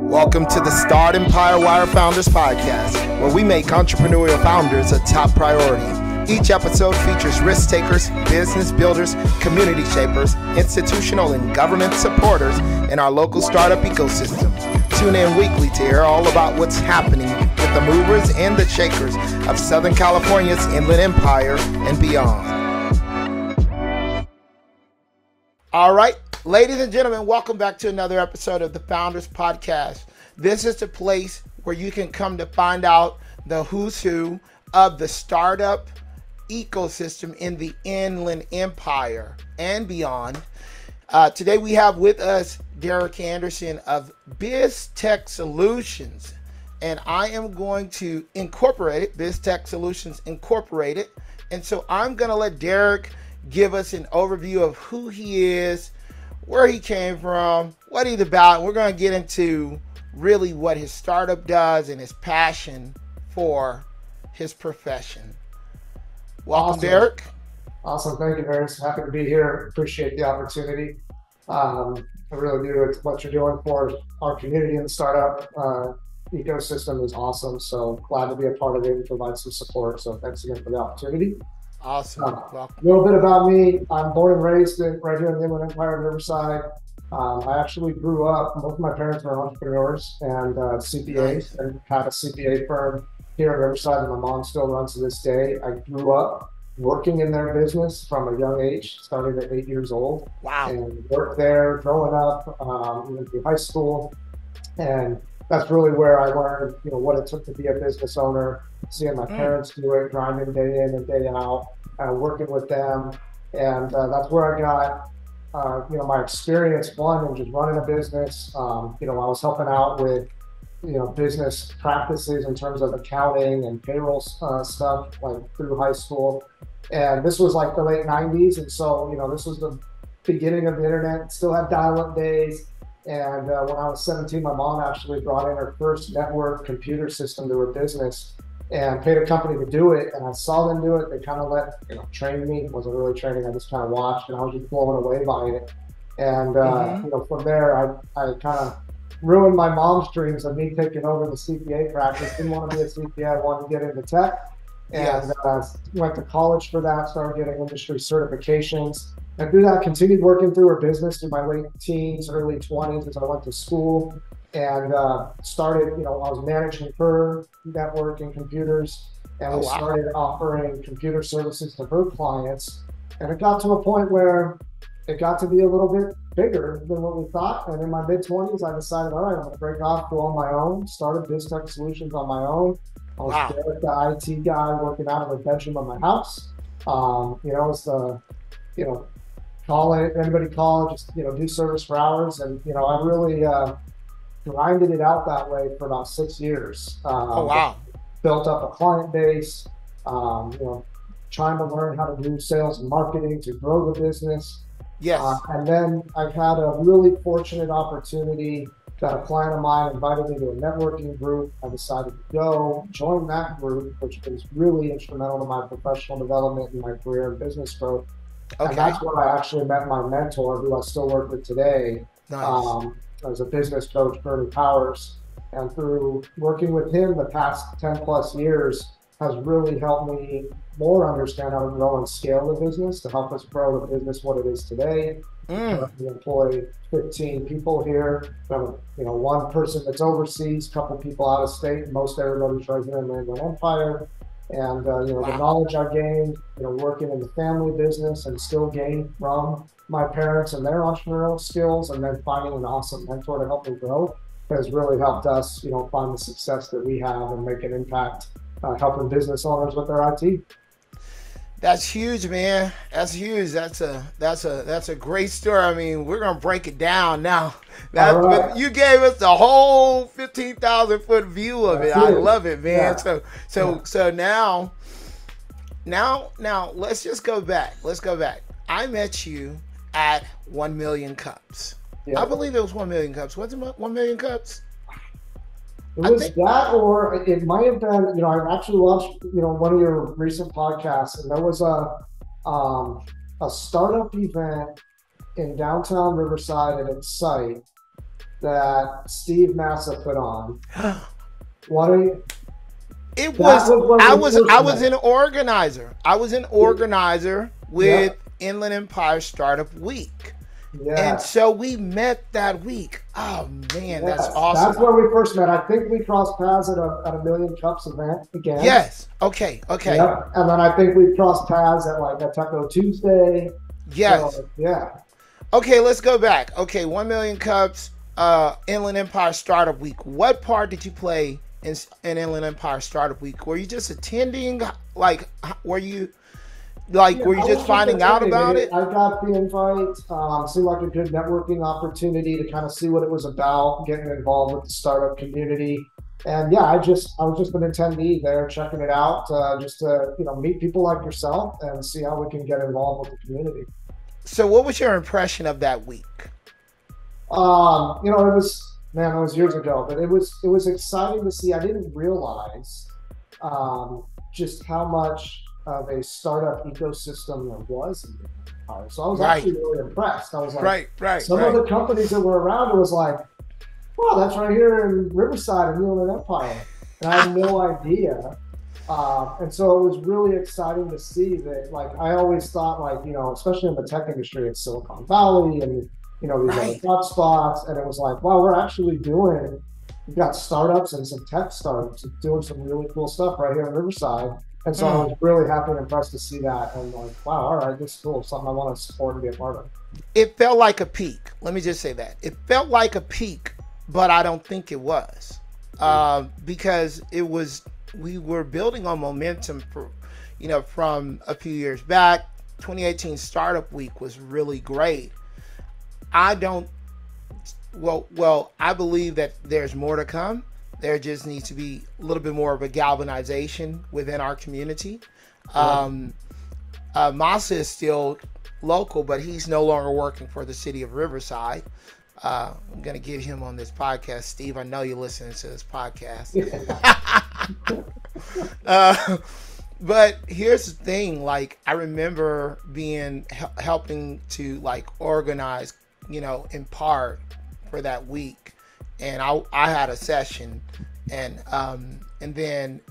Welcome to the Startempire Wire Founders Podcast, where we make entrepreneurial founders a top priority. Each episode features risk takers, business builders, community shapers, institutional and government supporters in our local startup ecosystem. Tune in weekly to hear all about what's happening with the movers and the shakers of Southern California's Inland Empire and beyond. All right, ladies and gentlemen, welcome back to another episode of the Founders Podcast. This is the place where you can come to find out the who's who of the startup ecosystem in the Inland Empire and beyond. Today we have with us Derek Anderson of Biztek Solutions, and I am going to incorporate it, Biztek Solutions Incorporated. And so I'm going to let Derek give us an overview of who he is, where he came from, what he's about. We're going to get into really what his startup does and his passion for his profession. Welcome, awesome. Derek. Awesome. Thank you, Harris. Happy to be here. Appreciate the opportunity. I really do. It's what you're doing for our community and the startup ecosystem is awesome. So glad to be a part of it and provide some support. So thanks again for the opportunity. Awesome. A little bit about me. I'm born and raised right here in the Inland Empire of Riverside. I actually grew up, both of my parents were entrepreneurs and CPAs, and had a CPA firm here in Riverside, and my mom still runs to this day. I grew up working in their business from a young age, starting at 8 years old. Wow. And worked there growing up, even through high school. And that's really where I learned, what it took to be a business owner, seeing my parents do it, grinding day in and day out, working with them. And that's where I got, my experience, one, in just running a business. I was helping out with, business practices in terms of accounting and payroll stuff, like through high school. And this was like the late 90s. And so, this was the beginning of the internet, still had dial-up days. And when I was 17, my mom actually brought in her first network computer system to her business and paid a company to do it. And I saw them do it. They kind of trained me. It wasn't really training. I just kind of watched, and I was just blown away by it. And, from there, I kind of ruined my mom's dreams of me taking over the CPA practice. Didn't want to be a CPA. I wanted to get into tech. And went to college for that, started getting industry certifications. And through that, continued working through her business through my late teens, early 20s as I went to school. And started, I was managing her network and computers, and we started offering computer services to her clients. And it got to a point where it got to be a little bit bigger than what we thought. And in my mid-20s, I decided, all right, I'm going to break off, go on my own, started Biztek Solutions on my own. I was Derek, the IT guy, working out of the bedroom of my house. It's the, call it, anybody call, just, do service for hours. And, I really grinded it out that way for about 6 years. Built up a client base, trying to learn how to do sales and marketing to grow the business. Yes. And then I had a really fortunate opportunity that a client of mine invited me to a networking group. I decided to go join that group, which was really instrumental to my professional development and my career and business growth. Okay. And that's where I actually met my mentor, who I still work with today. Nice. As a business coach, Bernie Powers. And through working with him the past 10 plus years has really helped me more understand how to grow and scale the business to help us grow the business what it is today. We employ 15 people here. One person that's overseas, a couple people out of state. Most everybody's right here in the Inland Empire. And the knowledge I gained, working in the family business and still gained from my parents and their entrepreneurial skills, and then finding an awesome mentor to help me grow has really helped us, find the success that we have and make an impact, helping business owners with their IT. That's huge, man. That's huge. That's a great story. I mean, we're gonna break it down now. You gave us the whole 15,000 foot view of it. I love it, man. Yeah. So now let's just go back. Let's go back. I met you at 1 million cups. Yeah. I believe it was 1 million cups. Was it 1 million cups? It was that, or it might have been, I actually watched, one of your recent podcasts, and there was a startup event in downtown Riverside at its site that Steve Massa put on. What are you? It was, I was an organizer. I was an organizer with Inland Empire Startup Week. Yeah. And so we met that week. Oh man, that's awesome. That's where we first met. I think we crossed paths at a Million Cups event again. Yes. Okay. Yep. And then I think we crossed paths at like a Taco Tuesday. Yes. So, yeah. Okay, let's go back. Okay, 1 Million Cups, Inland Empire Startup Week. What part did you play in Inland Empire Startup Week? Were you just attending? Like, were you just finding out about it? I got the invite. Seemed like a good networking opportunity to kind of see what it was about, getting involved with the startup community. And yeah, I was just an attendee there, checking it out, just to meet people like yourself and see how we can get involved with the community. So, what was your impression of that week? It was years ago, but it was exciting to see. I didn't realize just how much of a startup ecosystem there was in the Empire. So I was actually really impressed. I was like, some of the companies that were around, it was like, wow, that's right here in Riverside in the Inland Empire. And I had no idea. And so it was really exciting to see that, like, I always thought, like, especially in the tech industry, it's Silicon Valley and, these other hot spots. And it was like, wow, we've got startups and some tech startups doing some really cool stuff right here in Riverside. And so I was really happy and impressed to see that. And like, wow, all right, this is cool. Something I want to support and be a part of. It felt like a peak. Let me just say that. It felt like a peak, but I don't think it was. Because we were building on momentum for, from a few years back. 2018 Startup Week was really great. I believe that there's more to come. There just needs to be a little bit more of a galvanization within our community. Masa is still local, but he's no longer working for the city of Riverside. I'm going to get him on this podcast. Steve, I know you're listening to this podcast. But here's the thing. Like, I remember helping to like organize, in part for that week. And I had a session, and then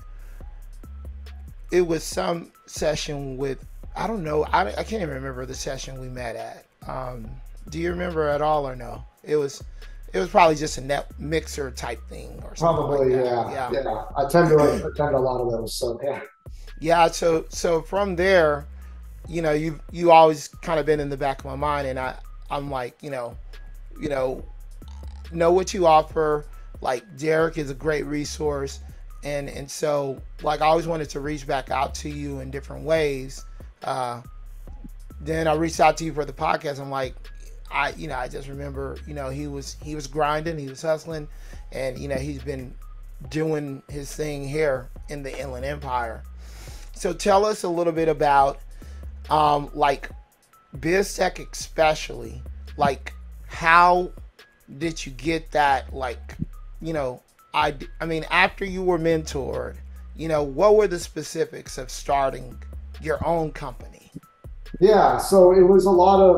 it was some session with, I don't know, I can't even remember the session we met at. Do you remember at all or no? It was probably just a net mixer type thing or something. Probably, like that. Yeah. I tend to attend a lot of those, so yeah. Yeah, so from there, you always kind of been in the back of my mind, and I'm like, know what you offer. Like, Derek is a great resource, and so, like, I always wanted to reach back out to you in different ways. Then I reached out to you for the podcast. I'm like, I just remember, he was grinding, he was hustling, and he's been doing his thing here in the Inland Empire. So tell us a little bit about like Biztech, especially, like, how did you get that? Like, I mean, after you were mentored, what were the specifics of starting your own company? Yeah, so it was a lot of,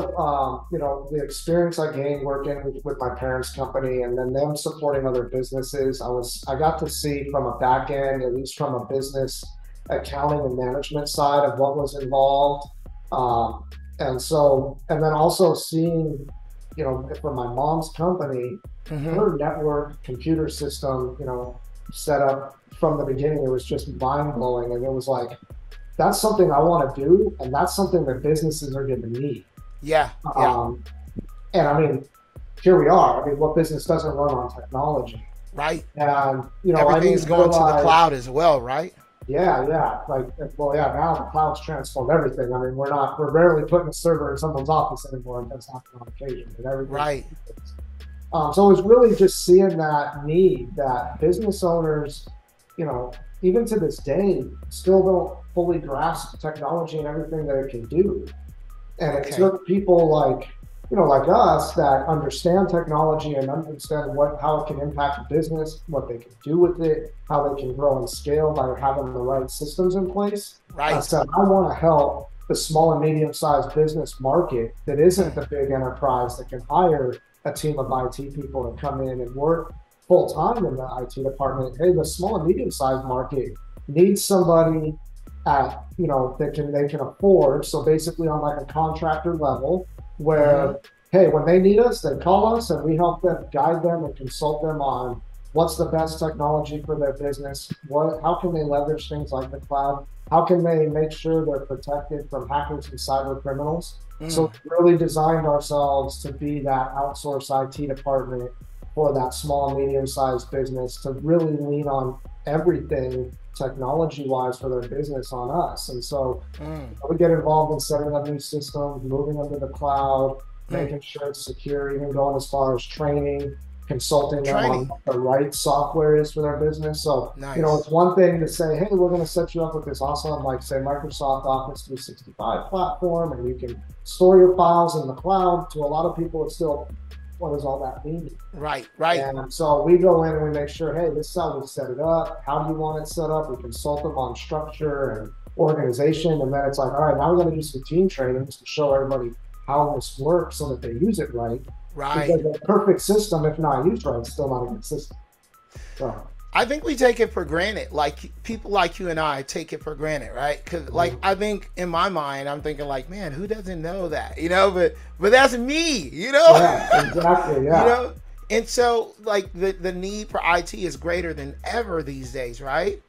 the experience I gained working with my parents' company, and then them supporting other businesses. I got to see from a back end, at least from a business accounting and management side of what was involved. And then also seeing, from my mom's company, her network computer system, set up from the beginning, it was just mind blowing. And it was like, that's something I want to do, and that's something that businesses are going to need. Yeah. And I mean, here we are. I mean, what business doesn't run on technology? Right. And everything's going to the cloud as well, right? Yeah. Now the cloud's transformed everything. I mean, we're rarely putting a server in someone's office anymore, and that's happening on occasion. But everything. Right. So it was really just seeing that need that business owners, even to this day, still don't fully grasp technology and everything that it can do. And it took people like us that understand technology and understand how it can impact a business, what they can do with it, how they can grow and scale by having the right systems in place. Right. So I want to help the small and medium-sized business market that isn't the big enterprise that can hire a team of IT people to come in and work full time in the IT department. Hey, the small and medium sized market needs somebody at, that they can afford. So basically on like a contractor level where, hey, when they need us, they call us and we help them, guide them and consult them on what's the best technology for their business, how can they leverage things like the cloud, how can they make sure they're protected from hackers and cyber criminals. So we really designed ourselves to be that outsourced IT department for that small and medium-sized business to really lean on everything technology-wise for their business on us. And so we get involved in setting up new systems, moving them to the cloud, making sure it's secure, even going as far as training, consulting them on what the right software is for their business. So, it's one thing to say, hey, we're going to set you up with this awesome, like say Microsoft Office 365 platform, and you can store your files in the cloud. To a lot of people, it's still, what does all that mean? Right. And so we go in and we make sure, hey, this is how we set it up. How do you want it set up? We consult them on structure and organization. And then it's like, all right, now we're going to do some team trainings to show everybody how this works so that they use it right. Because a perfect system, if not used right, is still not a good system. So I think we take it for granted. Like people like you and I take it for granted, right? Because like I think in my mind, I'm thinking like, man, who doesn't know that? But that's me, Yeah, exactly. Yeah. And so like the need for IT is greater than ever these days, right?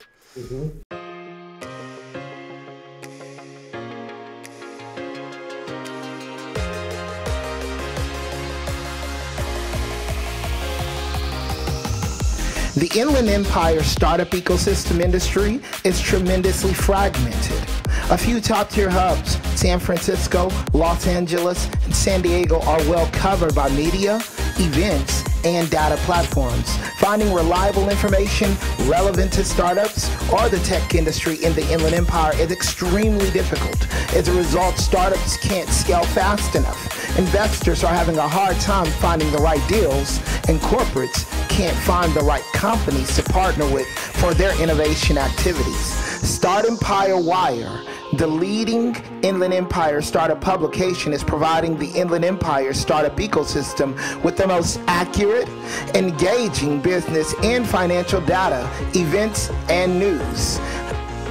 The Inland Empire startup ecosystem industry is tremendously fragmented. A few top-tier hubs, San Francisco, Los Angeles, and San Diego, are well covered by media, events, and data platforms. Finding reliable information relevant to startups or the tech industry in the Inland Empire is extremely difficult. As a result, startups can't scale fast enough. Investors are having a hard time finding the right deals, and corporates can't find the right companies to partner with for their innovation activities. Startempire Wire, the leading Inland Empire startup publication, is providing the Inland Empire startup ecosystem with the most accurate, engaging business and financial data, events, and news.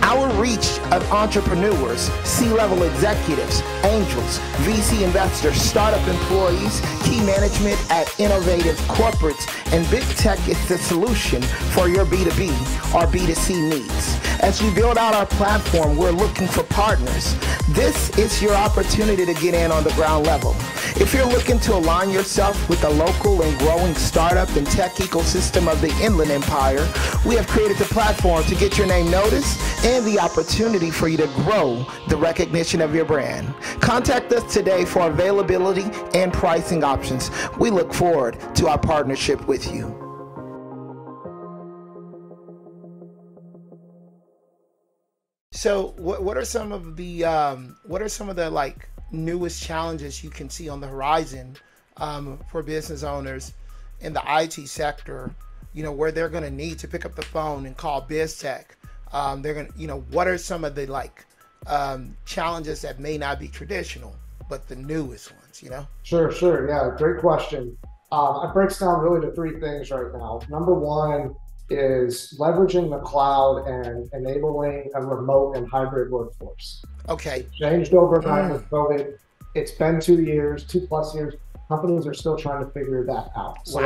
Our reach of entrepreneurs, C-level executives, angels, VC investors, startup employees, key management at innovative corporates, and Biztek is the solution for your B2B or B2C needs. As we build out our platform, we're looking for partners. This is your opportunity to get in on the ground level. If you're looking to align yourself with the local and growing startup and tech ecosystem of the Inland Empire, we have created the platform to get your name noticed and the opportunity for you to grow the recognition of your brand. Contact us today for availability and pricing options. We look forward to our partnership with you. So what are some of the like newest challenges you can see on the horizon for business owners in the IT sector, where they're going to need to pick up the phone and call Biztech? They're going to, what are some of the like challenges that may not be traditional, but the newest ones, Sure. Yeah, great question. It breaks down really to three things right now. Number one is leveraging the cloud and enabling a remote and hybrid workforce. Okay. It changed overnight with COVID. It's been 2 years, 2+ years. Companies are still trying to figure that out. So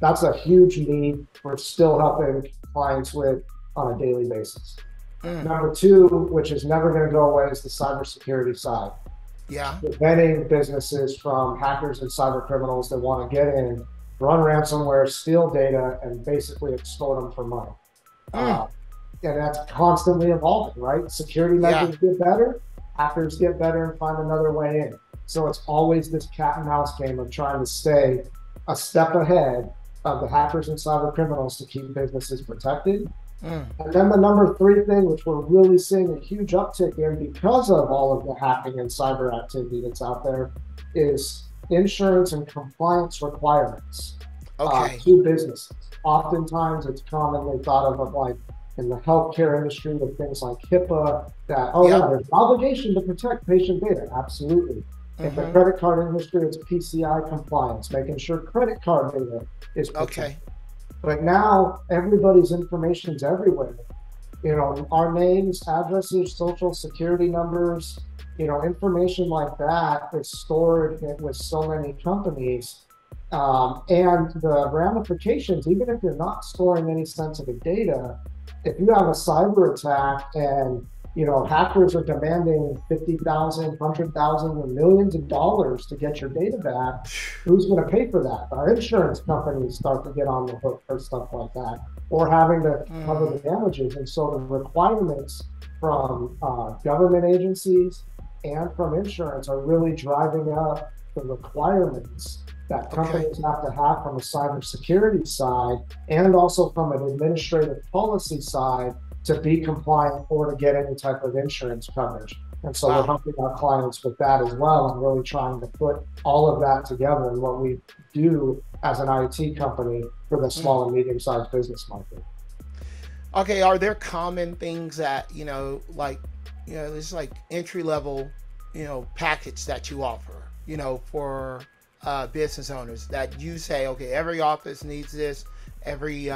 that's a huge need we're still helping clients with on a daily basis. Number two, which is never going to go away, is the cybersecurity side. Yeah. Preventing businesses from hackers and cyber criminals that want to get in, run ransomware, steal data, and basically extort them for money. And that's constantly evolving, right? Security measures get better, hackers get better and find another way in. So it's always this cat and mouse game of trying to stay a step ahead of the hackers and cyber criminals to keep businesses protected. And then the number three thing, which we're really seeing a huge uptick in because of all of the hacking and cyber activity that's out there, is insurance and compliance requirements to businesses. Oftentimes it's commonly thought of like in the healthcare industry with things like HIPAA, that, there's an obligation to protect patient data. Absolutely. In the credit card industry, it's PCI compliance, making sure credit card data is protected. Okay. But now everybody's information is everywhere. Our names, addresses, social security numbers, information like that is stored with so many companies. And the ramifications, even if you're not storing any sensitive data, if you have a cyber attack and hackers are demanding $50,000, $100,000, or millions of dollars to get your data back, who's going to pay for that? Our insurance companies start to get on the hook for stuff like that, or having to cover the damages. And so the requirements from government agencies and from insurance are really driving up the requirements that companies have to have from a cybersecurity side and also from an administrative policy side to be compliant or to get any type of insurance coverage. And so we're helping our clients with that as well, and really trying to put all of that together in what we do as an IT company for the small and medium-sized business market. Okay, are there common things that, it's like entry-level, package that you offer, for business owners that you say, okay, every office needs this, every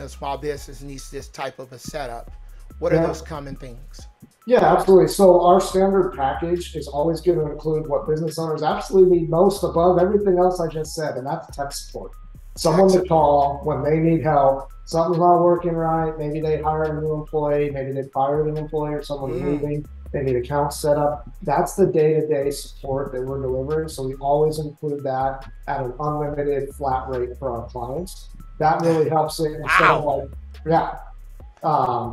small business needs this type of a setup? What are those common things? Yeah, absolutely. So our standard package is always going to include what business owners absolutely need most above everything else I just said, and that's tech support. Someone to call when they need help. Something's not working right. Maybe they hired a new employee. Maybe they fired an employee or someone's leaving. They need accounts set up. That's the day-to-day support that we're delivering. So we always include that at an unlimited flat rate for our clients. That really helps it instead of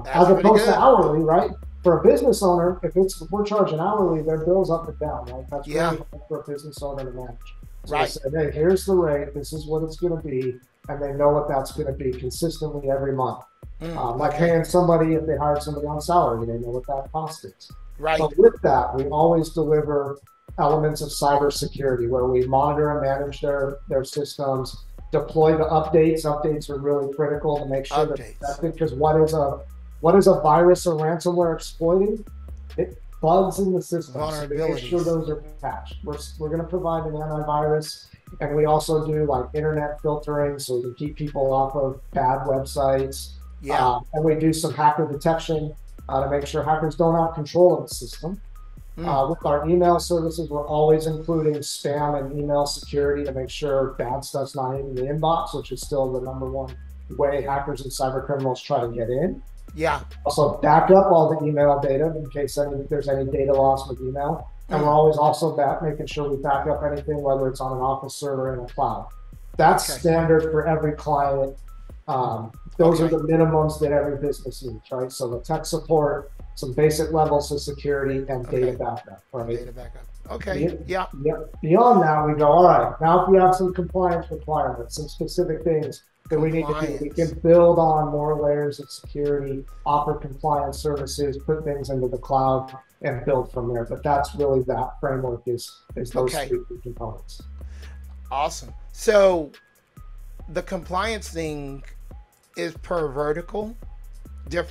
as opposed to hourly, right? For a business owner, if we're charging hourly, their bill's up and down, right? That's really hard for a business owner to manage. So they say, hey, here's the rate. This is what it's going to be. And they know what that's going to be consistently every month. Like paying somebody, if they hired somebody on salary, they know what that cost is. Right. But with that, we always deliver elements of cybersecurity where we monitor and manage their systems, deploy the updates. Updates are really critical to make sure that because what is a virus or ransomware exploiting? It bugs in the system. So make sure those are patched. We're going to provide an antivirus, and we also do like internet filtering so we can keep people off of bad websites. And we do some hacker detection to make sure hackers don't have control of the system. With our email services, we're always including spam and email security to make sure bad stuff's not in the inbox, which is still the #1 way hackers and cyber criminals try to get in. Also back up all the email data in case there's any data loss with email. And we're always also making sure we back up anything, whether it's on an office server in a cloud. That's standard for every client. Those are the minimums that every business needs, right? So the tech support, some basic levels of security, and data backup, right? Data backup. Okay. Beyond that, we go, all right, now if we have some compliance requirements, some specific things that we need to do, we can build on more layers of security, offer compliance services, put things into the cloud, and build from there. But that's really that framework is those three components. Awesome. So the compliance thing is per vertical. It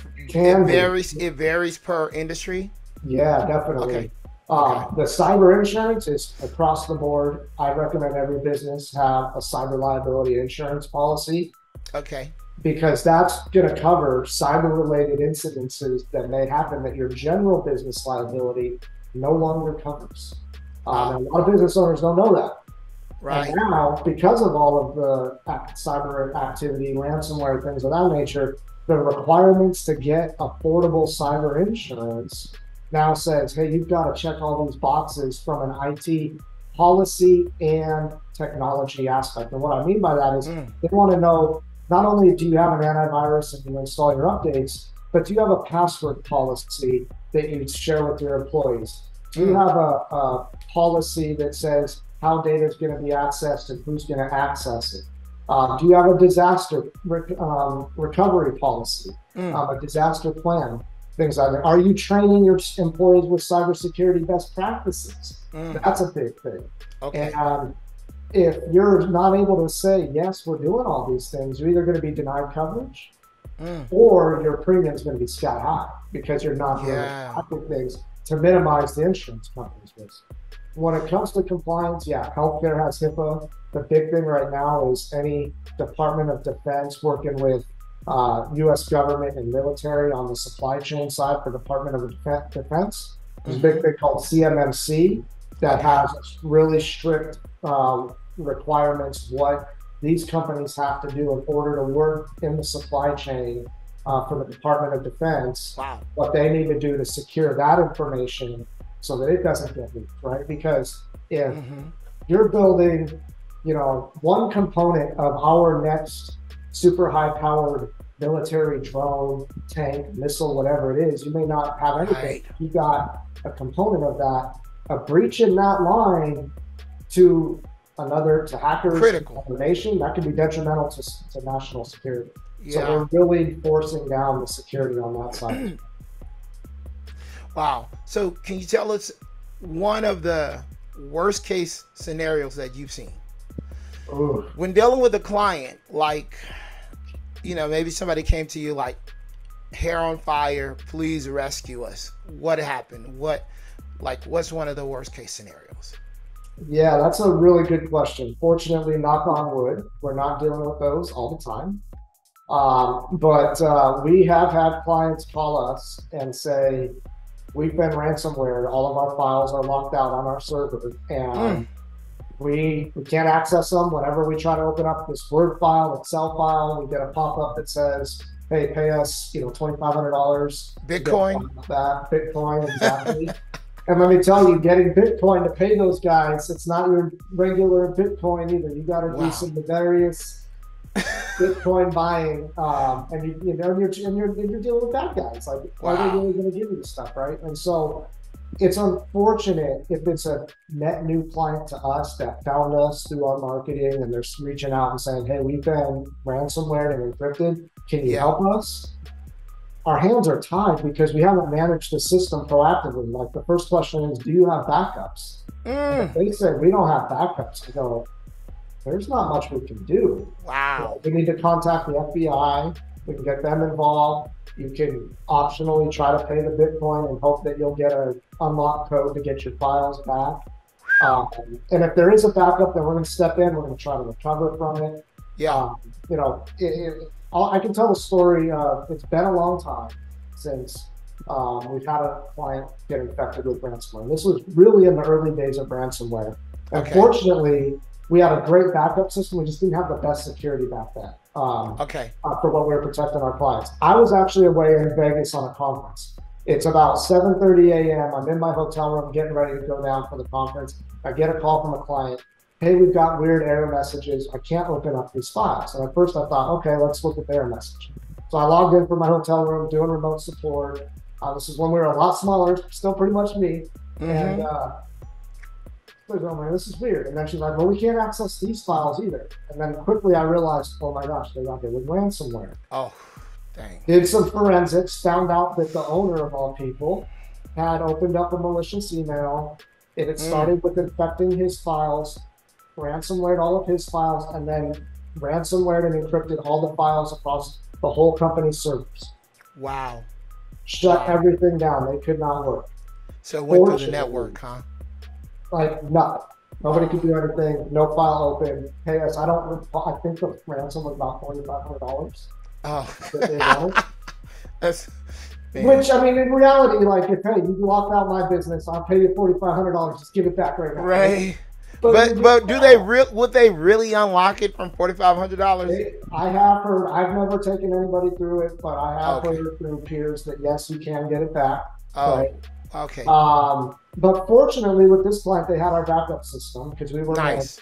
varies per industry. Yeah, definitely. The cyber insurance is across the board. I recommend every business have a cyber liability insurance policy. Because that's going to cover cyber-related incidences that may happen that your general business liability no longer covers. A lot of business owners don't know that. And now, because of all of the cyber activity, ransomware, things of that nature, the requirements to get affordable cyber insurance now says, hey, you've got to check all these boxes from an IT policy and technology aspect. And what I mean by that is they want to know, not only do you have an antivirus and you install your updates, but do you have a password policy that you share with your employees? Do you have a policy that says how data is going to be accessed and who's going to access it? Do you have a disaster recovery policy, a disaster plan, things like that? Are you training your employees with cybersecurity best practices? That's a big thing. And if you're not able to say, yes, we're doing all these things, you're either going to be denied coverage or your premium is going to be sky high because you're not doing things to minimize the insurance company's risk. when it comes to compliance, yeah, healthcare has HIPAA. The big thing right now is any Department of Defense working with U.S. government and military on the supply chain side for Department of Defense. There's a big thing called CMMC that has really strict requirements what these companies have to do in order to work in the supply chain for the Department of Defense. Wow. What they need to do to secure that information so that it doesn't get leaked, right? Because if you're building, one component of our next super high-powered military drone, tank, missile, whatever it is, you may not have anything. Right. You got a component of that. A breach in that line to hackers, critical information that can be detrimental to national security. Yeah. So we're really forcing down the security on that side. Wow. So can you tell us one of the worst case scenarios that you've seen? Ooh. When dealing with a client, like, maybe somebody came to you like, hair on fire, please rescue us. What happened? What's one of the worst case scenarios? Yeah, that's a really good question. Fortunately, knock on wood, we're not dealing with those all the time. But we have had clients call us and say, we've been ransomware. All of our files are locked out on our server, and we can't access them. Whenever we try to open up this Word file, Excel file, we get a pop-up that says, hey, pay us, $2,500. Bitcoin. That Bitcoin, exactly. And let me tell you, getting Bitcoin to pay those guys, it's not your regular Bitcoin either. You got to do some nefarious Bitcoin buying, and you're dealing with bad guys. Like, are they really going to give you the stuff, right? And so, it's unfortunate if it's a net new client to us that found us through our marketing, and they're reaching out and saying, "Hey, we've been ransomware and encrypted. Can you help us?" Our hands are tied because we haven't managed the system proactively. Like, the first question is, do you have backups? If they say we don't have backups, I go, there's not much we can do. Wow. We need to contact the FBI. We can get them involved. You can optionally try to pay the Bitcoin and hope that you'll get an unlock code to get your files back. And if there is a backup, then we're going to step in. We're going to try to recover from it. Yeah. I can tell the story. It's been a long time since we've had a client get infected with ransomware. This was really in the early days of ransomware. Unfortunately, we had a great backup system. We just didn't have the best security back then. For what we were protecting our clients. I was actually away in Vegas on a conference. It's about 7:30 a.m. I'm in my hotel room getting ready to go down for the conference. I get a call from a client. Hey, we've got weird error messages. I can't open up these files. And at first I thought, okay, let's look at the error message. So I logged in from my hotel room doing remote support. This is when we were a lot smaller, still pretty much me. And this is weird. And then she's like, well, we can't access these files either. And then quickly I realized, oh my gosh, they got hit with ransomware. Oh, dang. Did some forensics, found out that the owner of all people had opened up a malicious email. It had started with infecting his files, ransomwared all of his files, and then ransomwared and encrypted all the files across the whole company's servers. Wow. Shut everything down. They could not work. So it went through the network, huh? Like, nothing. Nobody could do anything. No file open. Pay us. I think the ransom was about $4,500. Oh. That's, which, I mean, in reality, like, if, hey, you locked out my business, I'll pay you $4,500. Just give it back right now. Right. But would they really unlock it from $4,500? I have heard. I've never taken anybody through it, but I have heard through peers that yes, you can get it back. Right? Okay. But fortunately, with this client, they had our backup system because we were nice,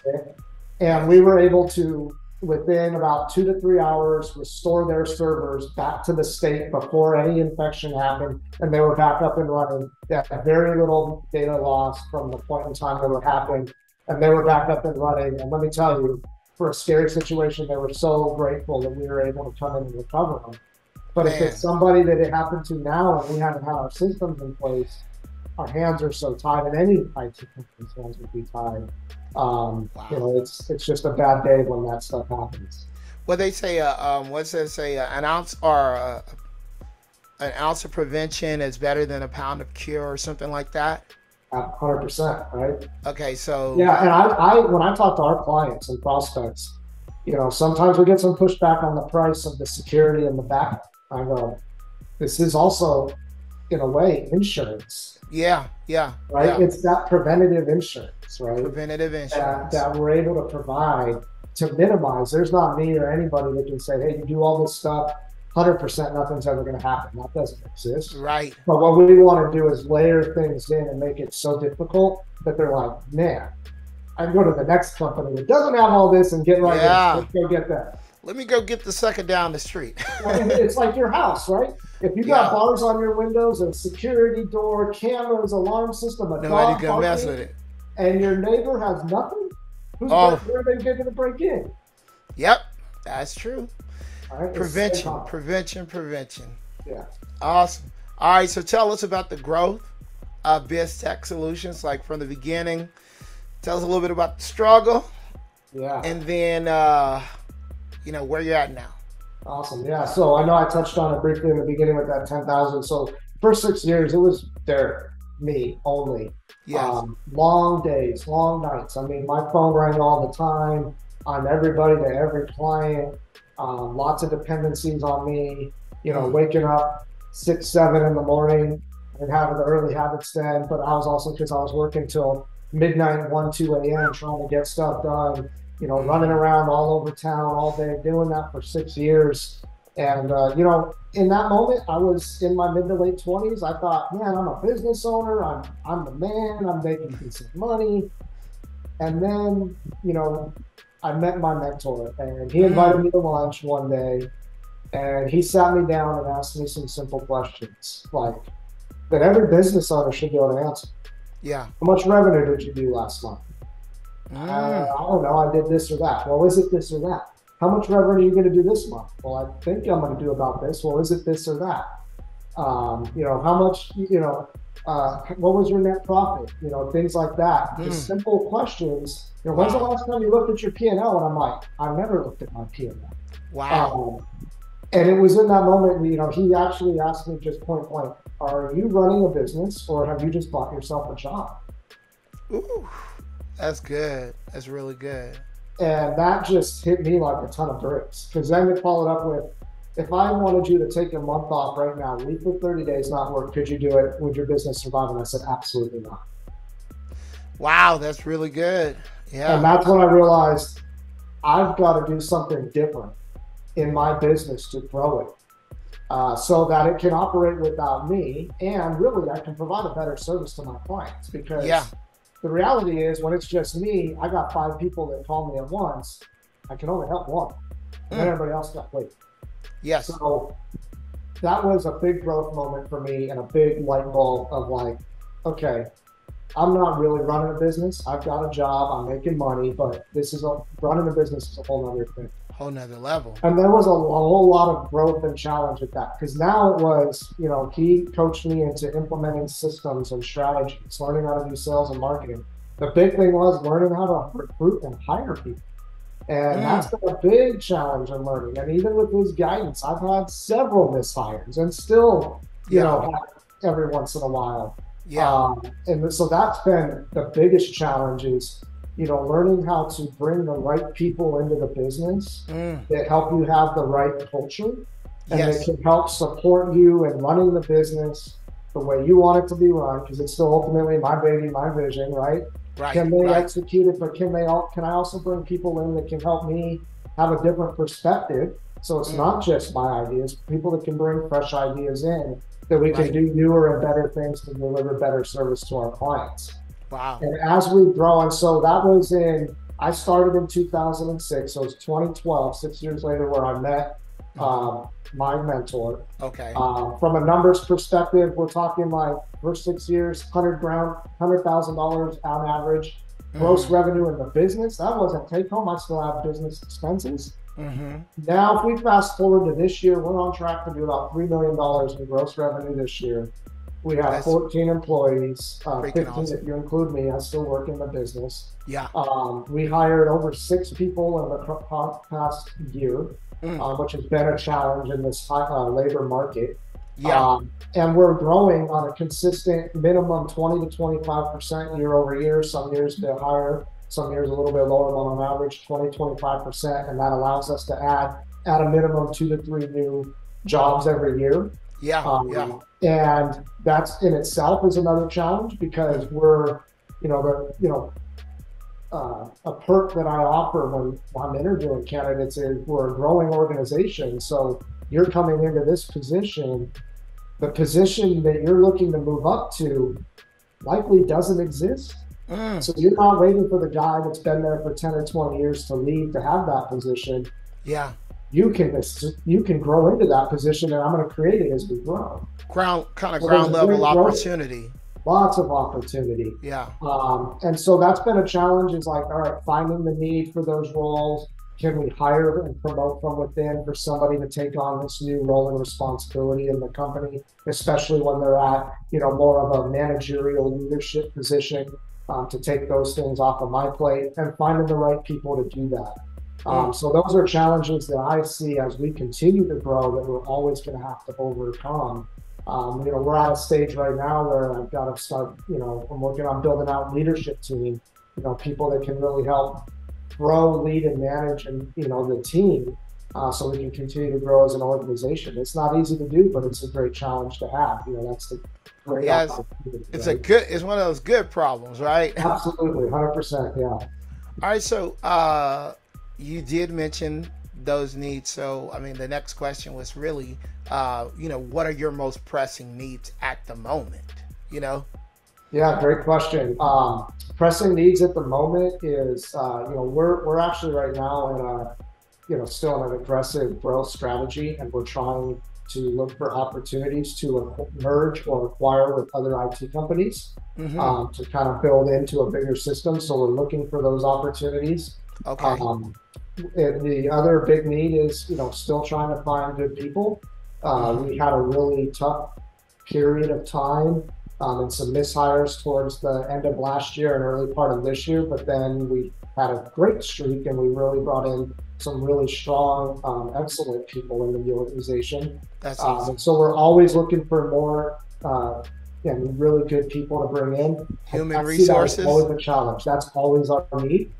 and we were able to, within about 2 to 3 hours, restore their servers back to the state before any infection happened, and they were back up and running. They had very little data loss from the point in time that it happened, and they were back up and running. And let me tell you, for a scary situation, they were so grateful that we were able to come in and recover them. But if it's somebody that it happened to now and we haven't had our systems in place, our hands are so tied, and any IT company's hands would be tied. It's just a bad day when that stuff happens. Well, they say, what's that say? An ounce of prevention is better than a pound of cure, or something like that. 100%, right? Okay, so Yeah, and I when I talk to our clients and prospects, sometimes we get some pushback on the price of the security and the backup. I go, this is also, in a way, insurance, yeah, right? It's that preventative insurance, right? preventative insurance. That we're able to provide to minimize. There's not me or anybody that can say, hey, you do all this stuff, 100% nothing's ever going to happen. That doesn't exist. Right. But what we want to do is layer things in and make it so difficult that they're like, man, I can go to the next company that doesn't have all this and get right in. Let's go get that. Let me go get the sucker down the street. It's like your house, right? If you got bars on your windows, a security door, cameras, alarm system, nobody can mess with it, and your neighbor has nothing, where are they going to break in? Yep, that's true. Right, prevention. Yeah. Awesome. All right, so tell us about the growth of Biztek Solutions, like from the beginning. Tell us a little bit about the struggle. Yeah. And then, where you're at now. Awesome. Yeah. So I know I touched on it briefly in the beginning with that 10,000. So first 6 years, it was me only. Yes. Long days, long nights. I mean, my phone rang all the time. I'm everybody to every client. Lots of dependencies on me, waking up 6, 7 in the morning and having the early habits then. But I was also, because I was working till midnight, 1, 2 a.m. trying to get stuff done, running around all over town all day, doing that for 6 years. And, in that moment, I was in my mid to late 20s. I thought, man, I'm a business owner. I'm the man. I'm making decent money. And then, I met my mentor, and he invited me to lunch one day, and he sat me down and asked me some simple questions, like that every business owner should be able to answer. Yeah. How much revenue did you do last month? I don't know. I did this or that. Well, is it this or that? How much revenue are you going to do this month? Well, I think I'm going to do about this. Well, is it this or that? How much, what was your net profit? Things like that. Just simple questions. When's the last time you looked at your P&L? And I'm like, I never looked at my P&L. Wow. And it was in that moment, he actually asked me just point blank, are you running a business or have you just bought yourself a job? Ooh, that's good. That's really good. And that just hit me like a ton of bricks. Because then we followed up with, if I wanted you to take a month off right now, leave for 30 days, not work, could you do it? Would your business survive? And I said, absolutely not. Wow, that's really good. Yeah. And that's when I realized I've got to do something different in my business to grow it so that it can operate without me. And really, I can provide a better service to my clients, because the reality is when it's just me, I got 5 people that call me at once. I can only help one. And everybody else got waiting. Yes. So that was a big growth moment for me and a big light bulb of like, okay, I'm not really running a business. I've got a job. I'm making money, but running a business is a whole other thing. Whole nother level. And there was a whole lot of growth and challenge with that, because now it was, he coached me into implementing systems and strategies, learning how to do sales and marketing. The big thing was learning how to recruit and hire people. And that's been a big challenge in learning. And even with his guidance, I've had several mishires and still, have every once in a while. Yeah. And so that's been the biggest challenge is, learning how to bring the right people into the business that help you have the right culture and that can help support you in running the business the way you want it to be run, because it's still ultimately my baby, my vision, right? Right. Can they execute it, but can I also bring people in that can help me have a different perspective? So it's not just my ideas, people that can bring fresh ideas in that we can do newer and better things to deliver better service to our clients. Wow. And as we grow, and so that was I started in 2006, so it's 2012, 6 years later, where I met my mentor. Okay. From a numbers perspective, we're talking like first 6 years, $100,000 on average gross revenue in the business. That wasn't take home. I still have business expenses. Now, if we fast forward to this year, we're on track to do about $3 million in gross revenue this year. We have 14 employees, 15 awesome. If you include me. I still work in the business. Yeah. We hired over 6 people in the past year, which has been a challenge in this labor market. Yeah. And we're growing on a consistent minimum 20 to 25% year over year. Some years a bit higher, some years a little bit lower, but on average 20, 25%. And that allows us to add at a minimum 2 to 3 new jobs every year. Yeah. Yeah. And that's in itself is another challenge because we're, a perk that I offer when I'm interviewing candidates is we're a growing organization. So you're coming into this position, the position that you're looking to move up to likely doesn't exist. So you're not waiting for the guy that's been there for 10 or 20 years to leave to have that position. Yeah. You can grow into that position, and I'm going to create it as we grow. Ground level opportunity. Lots of opportunity. Yeah. And so that's been a challenge is like, all right, finding the need for those roles. Can we hire and promote from within for somebody to take on this new role and responsibility in the company, especially when they're at, more of a managerial leadership position, to take those things off of my plate and finding the right people to do that. So those are challenges that I see as we continue to grow that we're always going to have to overcome. We're at a stage right now where I've got to start, I'm working on building out leadership team, people that can really help grow, lead, and manage, and the team, so we can continue to grow as an organization. It's not easy to do, but it's a great challenge to have. That's the great opportunity. It's one of those good problems, right? Absolutely, 100%. Yeah. All right, so you did mention those needs. So, I mean, the next question was really, what are your most pressing needs at the moment? Yeah, great question. Pressing needs at the moment is, we're actually right now in still in an aggressive growth strategy, and we're trying to look for opportunities to merge or acquire with other IT companies, to kind of build into a bigger system. So we're looking for those opportunities. Okay. The other big need is, still trying to find good people. We had a really tough period of time and some mishires towards the end of last year and early part of this year, but then we had a great streak and we really brought in some really strong, excellent people into the organization. That's awesome. And so we're always looking for more really good people to bring in. Human resources. That's always a challenge. That's always our need.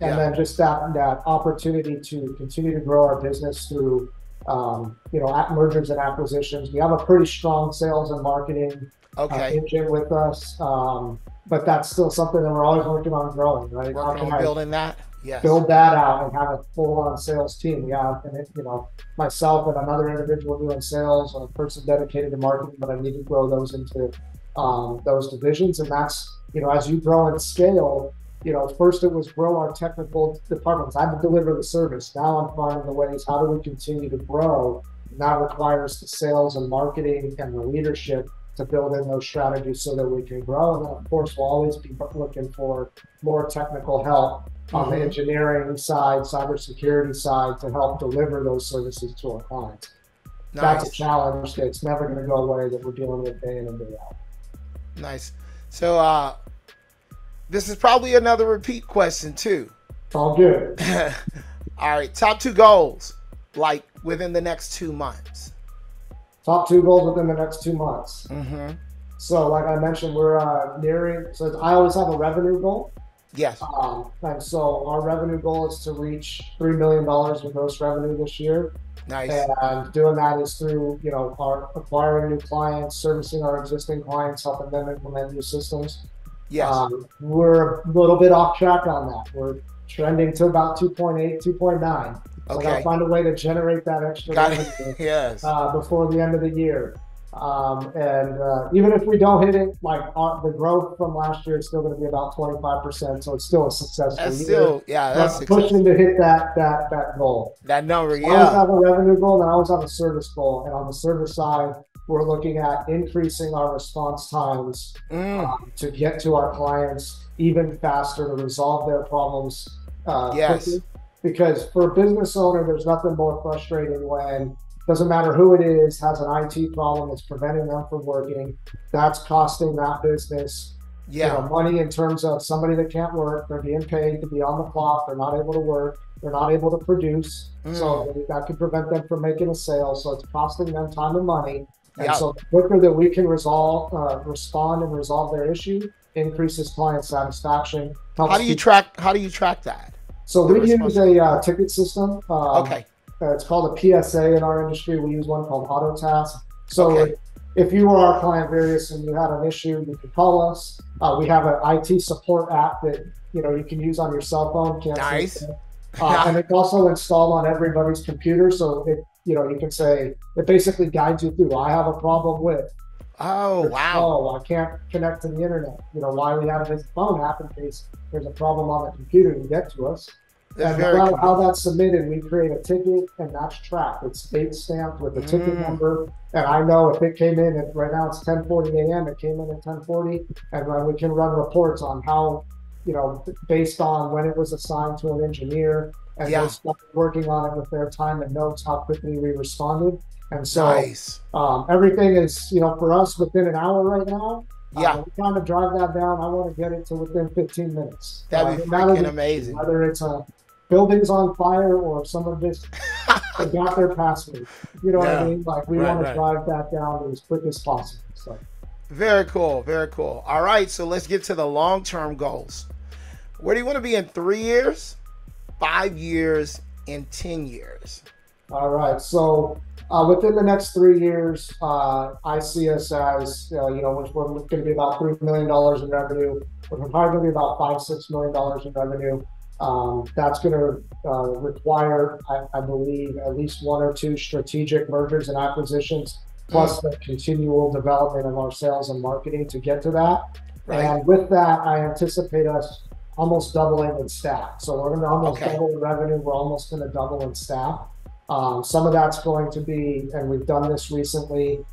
And then just that opportunity to continue to grow our business through, mergers and acquisitions. We have a pretty strong sales and marketing engine with us, but that's still something that we're always working on growing, right? Working on building that. Yes. Build that out and have a full-on sales team. We have, myself and another individual doing sales and a person dedicated to marketing, but I need to grow those into those divisions. And that's, as you grow and scale, first it was grow our technical departments. I had to deliver the service. Now I'm finding the ways, how do we continue to grow? And that requires the sales and marketing and the leadership to build in those strategies so that we can grow. And then of course, we'll always be looking for more technical help on the engineering side, cybersecurity side to help deliver those services to our clients. Nice. That's a challenge that's never going to go away that we're dealing with day in and day out. Nice. So, this is probably another repeat question too. It's all good. All right. Top 2 goals, like within the next 2 months. Top 2 goals within the next 2 months. So like I mentioned, we're nearing, so I always have a revenue goal. Yes. And so our revenue goal is to reach $3 million in gross revenue this year. Nice. And doing that is through, our acquiring new clients, servicing our existing clients, helping them implement new systems. Yes. We're a little bit off track on that. We're trending to about 2.8, 2.9. So I gotta find a way to generate that extra revenue before the end of the year. Even if we don't hit it, the growth from last year is still going to be about 25%. So it's still a successful year. That's pushing to hit that goal. That number, I always have a revenue goal and I always have a service goal. And on the service side, we're looking at increasing our response times to get to our clients even faster, to resolve their problems quickly. Because for a business owner, there's nothing more frustrating when, doesn't matter who it is, has an IT problem that's preventing them from working. That's costing that business money in terms of somebody that can't work. They're being paid to be on the clock. They're not able to work. They're not able to produce. So that could prevent them from making a sale. So it's costing them time and money. And so the quicker that we can respond and resolve their issue, increases client satisfaction. How do you track that? So we use a ticket system. Okay. It's called a PSA in our industry. We use one called AutoTask. So if you are our client Various and you had an issue, you can call us. We have an IT support app that you can use on your cell phone. Nice. And it's also installed on everybody's computer. So you can say, it basically guides you through. I have a problem with. Oh, wow. Oh, I can't connect to the internet. Why we have this phone app in case there's a problem on the computer to get to us. And no matter how that's submitted, we create a ticket and that's tracked. It's date stamped with the ticket number. And I know if it came in at, right now it's 10:40 a.m., it came in at 10:40, and then we can run reports on how, based on when it was assigned to an engineer and they started working on it with their time and notes, how quickly we responded. And so everything is, for us within an hour right now. We're trying to drive that down. I want to get it to within 15 minutes. That'd be freaking amazing. Whether it's a building's on fire or someone just got their password. You know what I mean? Like we want to drive that down as quick as possible. So. Very cool. Very cool. All right. So let's get to the long-term goals. Where do you want to be in 3 years, 5 years, and 10 years? All right. So within the next 3 years, I see us as, which we're going to be about $3 million in revenue. We're probably going to be about $5-6 million in revenue. That's going to require, I believe, at least 1 or 2 strategic mergers and acquisitions, plus the continual development of our sales and marketing to get to that. Right. And with that, I anticipate us almost doubling in staff. So we're going to almost double in revenue. We're almost going to double in staff. Some of that's going to be, and we've done this recently,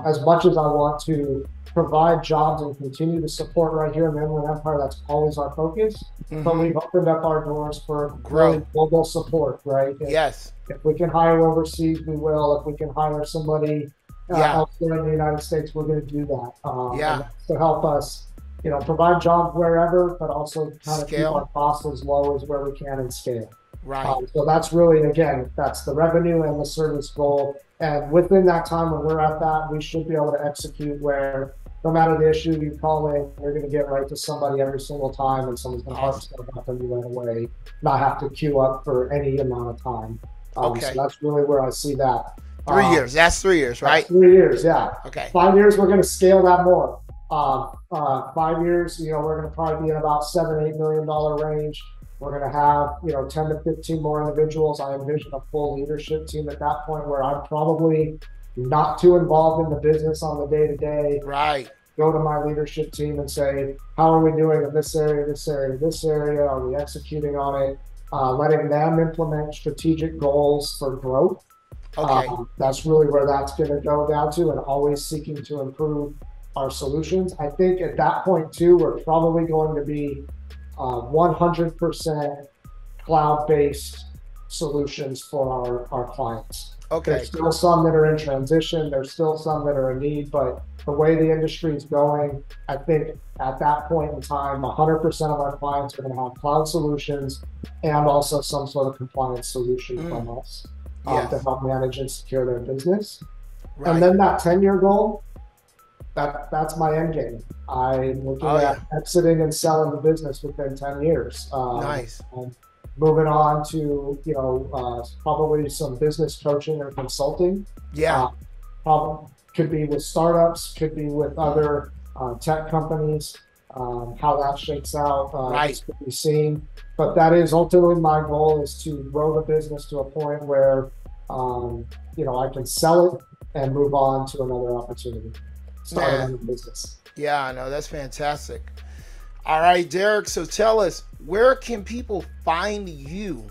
as much as I want to provide jobs and continue to support right here in the Inland Empire, that's always our focus. But we've opened up our doors for really global support, right? If we can hire overseas, we will. If we can hire somebody elsewhere in the United States, we're going to do that. And that's to help us, provide jobs wherever, but also kind of keep our costs as low as where we can and scale. Right. So that's really, again, that's the revenue and the service goal. And within that time when we're at that, we should be able to execute where no matter the issue you call in, you're going to get right to somebody every single time, and someone's going to have stuff happen to you right away, not have to queue up for any amount of time. So that's really where I see that. 3 years. That's 3 years, right? 3 years, yeah. Okay. 5 years, we're going to scale that more. 5 years, we're going to probably be in about $7-8 million range. We're going to have, 10 to 15 more individuals. I envision a full leadership team at that point where I'm probably not too involved in the business on the day-to-day. Right. Go to my leadership team and say, how are we doing in this area, this area, this area? Are we executing on it? Letting them implement strategic goals for growth. That's really where that's going to go down to, and always seeking to improve our solutions. I think at that point too, we're probably going to be 100% cloud-based solutions for our clients. There's still some that are in transition. There's still some that are in need, but the way the industry is going, I think at that point in time, 100% of our clients are going to have cloud solutions and also some sort of compliance solution from us to help manage and secure their business. Right. And then that 10-year goal, that's my end game. I'm looking at exiting and selling the business within 10 years. Nice. Moving on to, probably some business coaching or consulting. Could be with startups, could be with other tech companies. How that shakes out is to be seen. But that is ultimately my goal, is to grow the business to a point where, I can sell it and move on to another opportunity. Start a new business. Yeah, I know. That's fantastic. All right, Derek. So tell us, where can people find you?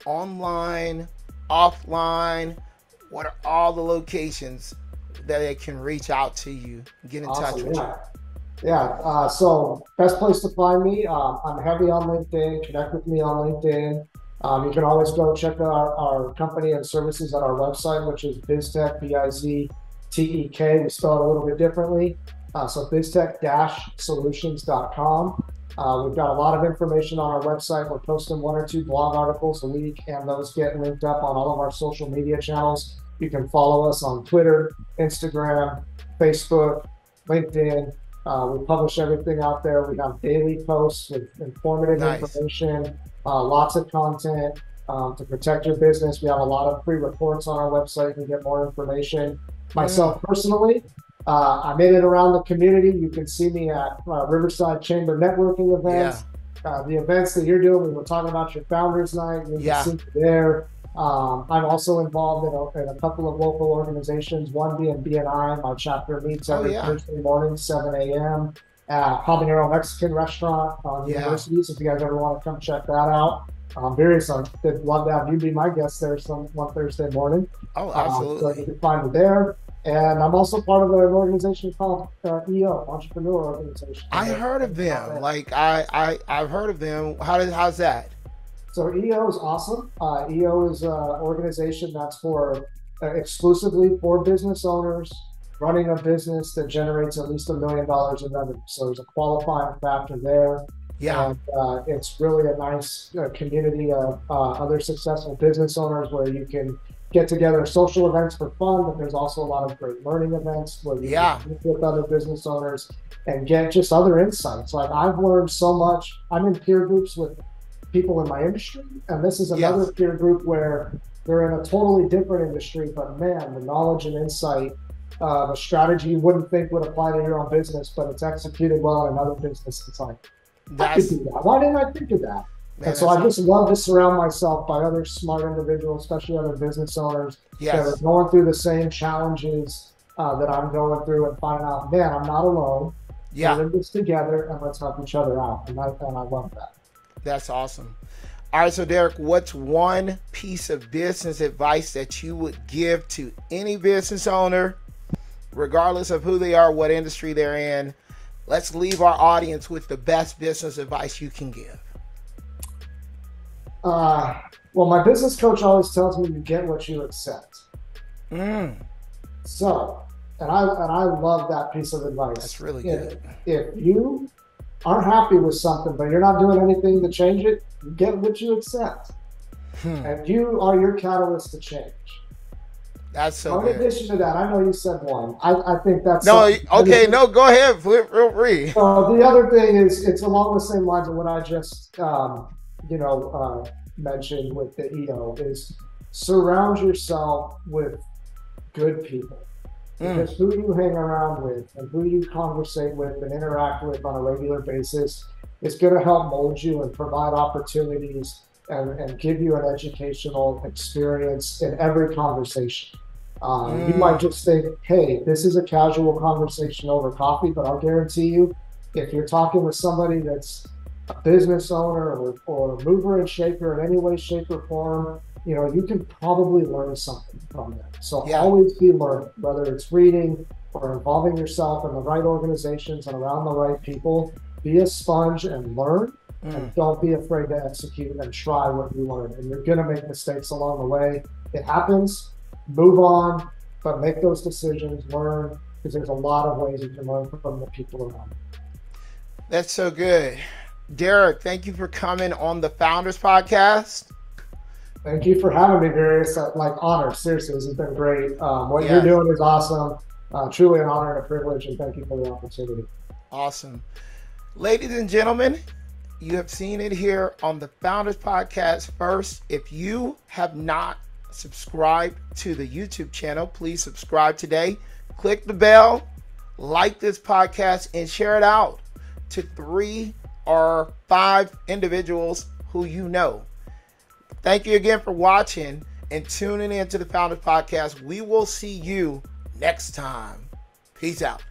Online, offline? What are all the locations that they can reach out to you, get in touch with you? So best place to find me, I'm heavy on LinkedIn. Connect with me on LinkedIn. You can always go check out our company and services at our website, which is Biztech, Biztek. We spell it a little bit differently. So Biztek-Solutions.com. We've got a lot of information on our website. We're posting 1 or 2 blog articles a week, and those get linked up on all of our social media channels. You can follow us on Twitter, Instagram, Facebook, LinkedIn. We publish everything out there. We have daily posts with informative information, lots of content to protect your business. We have a lot of free reports on our website to get more information. Myself personally, I'm in and around the community. You can see me at Riverside Chamber networking events. The events that you're doing, we were talking about your Founders Night. You can see me there. I'm also involved in a couple of local organizations, one being BNI. My chapter meets every Thursday morning, 7 a.m. at Habanero Mexican Restaurant on Universities. If you guys ever want to come check that out. I'm very excited. I'd love to have you be my guest there one Thursday morning. Oh, absolutely. So you can find me there. And I'm also part of an organization called EO, Entreprenuer Organization. I heard of them. I've heard of them. How's that? So EO is awesome. EO is an organization that's exclusively for business owners running a business that generates at least $1 million in revenue. So there's a qualifying factor there. And it's really a nice community of other successful business owners where you can get together social events for fun, but there's also a lot of great learning events where you can meet with other business owners and get just other insights. Like I've learned so much. I'm in peer groups with people in my industry, and this is another peer group where they're in a totally different industry, but man, the knowledge and insight, the strategy you wouldn't think would apply to your own business, but it's executed well in another business. It's like, I could do that. Why didn't I think of that? And so I just love to surround myself by other smart individuals, especially other business owners that are going through the same challenges that I'm going through, and find out, man, I'm not alone. We're in this together, and let's help each other out. And I love that. That's awesome. All right, so Derek, what's one piece of business advice that you would give to any business owner, regardless of who they are, what industry they're in? Let's leave our audience with the best business advice you can give. Well, my business coach always tells me you get what you accept. So, and I love that piece of advice. That's really good. If you aren't happy with something, but you're not doing anything to change it, you get what you accept. And you are your catalyst to change. That's so good. In addition to that, I know you said one. I think that's... No, okay, no, go ahead. Feel free. The other thing is, it's along the same lines of what I just, mentioned with the EO, is surround yourself with good people. Because who you hang around with and who you conversate with and interact with on a regular basis is going to help mold you and provide opportunities and give you an educational experience in every conversation. You might just think, hey, this is a casual conversation over coffee, but I'll guarantee you, if you're talking with somebody that's a business owner or a mover and shaker in any way, shape, or form, you can probably learn something from them. So always be learning, whether it's reading or involving yourself in the right organizations and around the right people. Be a sponge and learn, and don't be afraid to execute and try what you learn. And you're going to make mistakes along the way. It happens. Move on, but make those decisions, learn, because there's a lot of ways you can learn from the people around you. That's so good. Derek, thank you for coming on the Founders Podcast. Thank you for having me, Darius. Honor. Seriously, this has been great. What you're doing is awesome. Truly an honor and a privilege, and thank you for the opportunity. Awesome. Ladies and gentlemen, you have seen it here on the Founders Podcast. First, if you have not subscribed to the YouTube channel, please subscribe today. Click the bell, like this podcast, and share it out to 3 or 5 individuals who you know. Thank you again for watching and tuning in to the Founders Podcast. We will see you next time. Peace out.